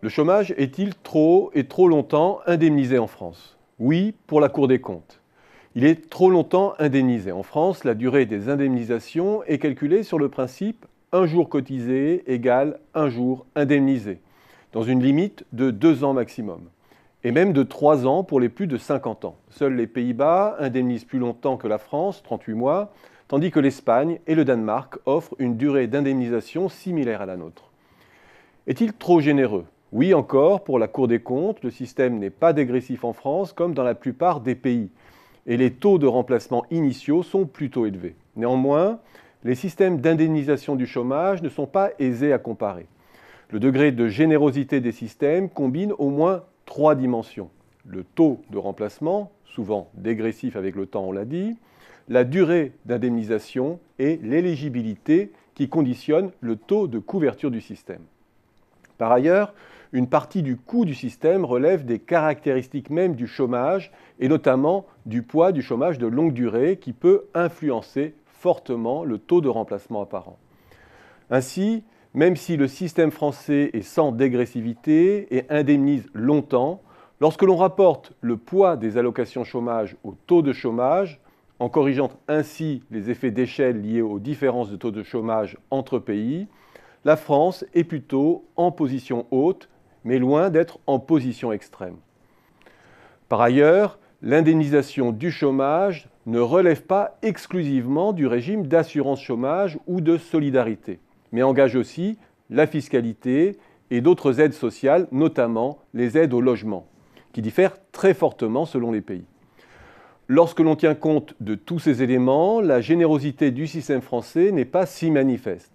Le chômage est-il trop et trop longtemps indemnisé en France? Oui, pour la Cour des comptes. Il est trop longtemps indemnisé. En France, la durée des indemnisations est calculée sur le principe un jour cotisé égale un jour indemnisé, dans une limite de 2 ans maximum, et même de 3 ans pour les plus de 50 ans. Seuls les Pays-Bas indemnisent plus longtemps que la France, 38 mois, tandis que l'Espagne et le Danemark offrent une durée d'indemnisation similaire à la nôtre. Est-il trop généreux? Oui encore, pour la Cour des comptes, le système n'est pas dégressif en France comme dans la plupart des pays, et les taux de remplacement initiaux sont plutôt élevés. Néanmoins, les systèmes d'indemnisation du chômage ne sont pas aisés à comparer. Le degré de générosité des systèmes combine au moins 3 dimensions. Le taux de remplacement, souvent dégressif avec le temps, on l'a dit, la durée d'indemnisation et l'éligibilité qui conditionne le taux de couverture du système. Par ailleurs, une partie du coût du système relève des caractéristiques mêmes du chômage et notamment du poids du chômage de longue durée qui peut influencer fortement le taux de remplacement apparent. Ainsi, même si le système français est sans dégressivité et indemnise longtemps, lorsque l'on rapporte le poids des allocations chômage au taux de chômage, en corrigeant ainsi les effets d'échelle liés aux différences de taux de chômage entre pays, la France est plutôt en position haute, mais loin d'être en position extrême. Par ailleurs, l'indemnisation du chômage ne relève pas exclusivement du régime d'assurance chômage ou de solidarité, mais engage aussi la fiscalité et d'autres aides sociales, notamment les aides au logement, qui diffèrent très fortement selon les pays. Lorsque l'on tient compte de tous ces éléments, la générosité du système français n'est pas si manifeste.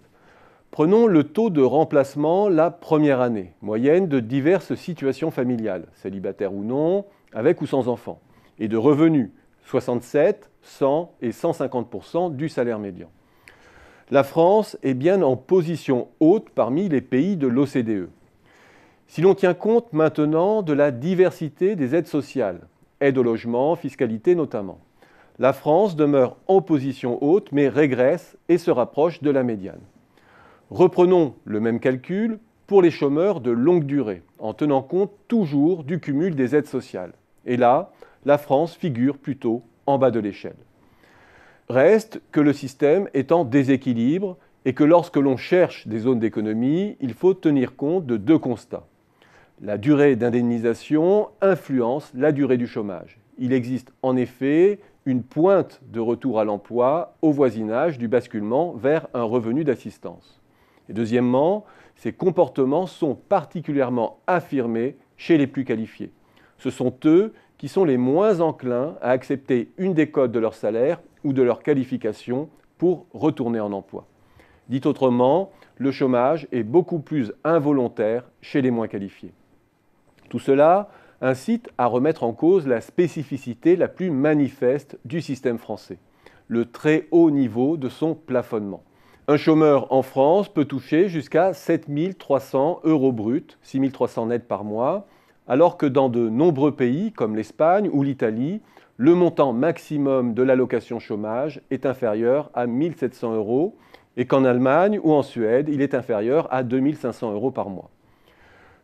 Prenons le taux de remplacement la première année, moyenne de diverses situations familiales, célibataires ou non, avec ou sans enfants, et de revenus, 67, 100 et 150% du salaire médian. La France est bien en position haute parmi les pays de l'OCDE. Si l'on tient compte maintenant de la diversité des aides sociales, aide au logement, fiscalité notamment, la France demeure en position haute mais régresse et se rapproche de la médiane. Reprenons le même calcul pour les chômeurs de longue durée, en tenant compte toujours du cumul des aides sociales. Et là, la France figure plutôt en bas de l'échelle. Reste que le système est en déséquilibre et que lorsque l'on cherche des zones d'économie, il faut tenir compte de 2 constats. La durée d'indemnisation influence la durée du chômage. Il existe en effet une pointe de retour à l'emploi au voisinage du basculement vers un revenu d'assistance. Et deuxièmement, ces comportements sont particulièrement affirmés chez les plus qualifiés. Ce sont eux qui sont les moins enclins à accepter une décote de leur salaire ou de leur qualification pour retourner en emploi. Dit autrement, le chômage est beaucoup plus involontaire chez les moins qualifiés. Tout cela incite à remettre en cause la spécificité la plus manifeste du système français, le très haut niveau de son plafonnement. Un chômeur en France peut toucher jusqu'à 7 300 € bruts, 6 300 nets par mois, alors que dans de nombreux pays comme l'Espagne ou l'Italie, le montant maximum de l'allocation chômage est inférieur à 1 700 € et qu'en Allemagne ou en Suède, il est inférieur à 2 500 € par mois.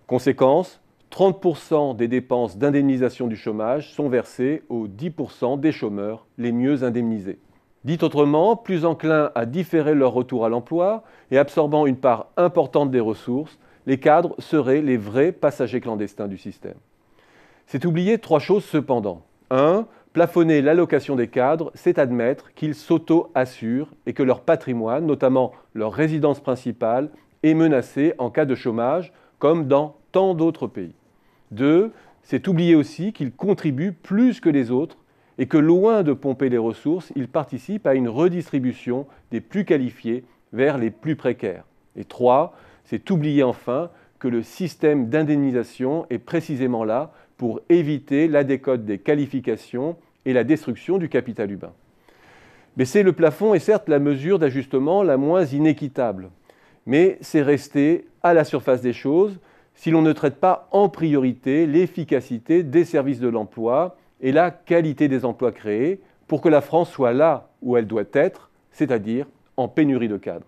Conséquence, 30% des dépenses d'indemnisation du chômage sont versées aux 10% des chômeurs les mieux indemnisés. Dit autrement, plus enclins à différer leur retour à l'emploi et absorbant une part importante des ressources, les cadres seraient les vrais passagers clandestins du système. C'est oublier 3 choses cependant. 1. Plafonner l'allocation des cadres, c'est admettre qu'ils s'auto-assurent et que leur patrimoine, notamment leur résidence principale, est menacé en cas de chômage, comme dans tant d'autres pays. 2. C'est oublier aussi qu'ils contribuent plus que les autres et que loin de pomper les ressources, ils participent à une redistribution des plus qualifiés vers les plus précaires. Et 3, c'est oublier enfin que le système d'indemnisation est précisément là pour éviter la décote des qualifications et la destruction du capital humain. Baisser le plafond est certes la mesure d'ajustement la moins inéquitable, mais c'est rester à la surface des choses si l'on ne traite pas en priorité l'efficacité des services de l'emploi et la qualité des emplois créés pour que la France soit là où elle doit être, c'est-à-dire en pénurie de cadres.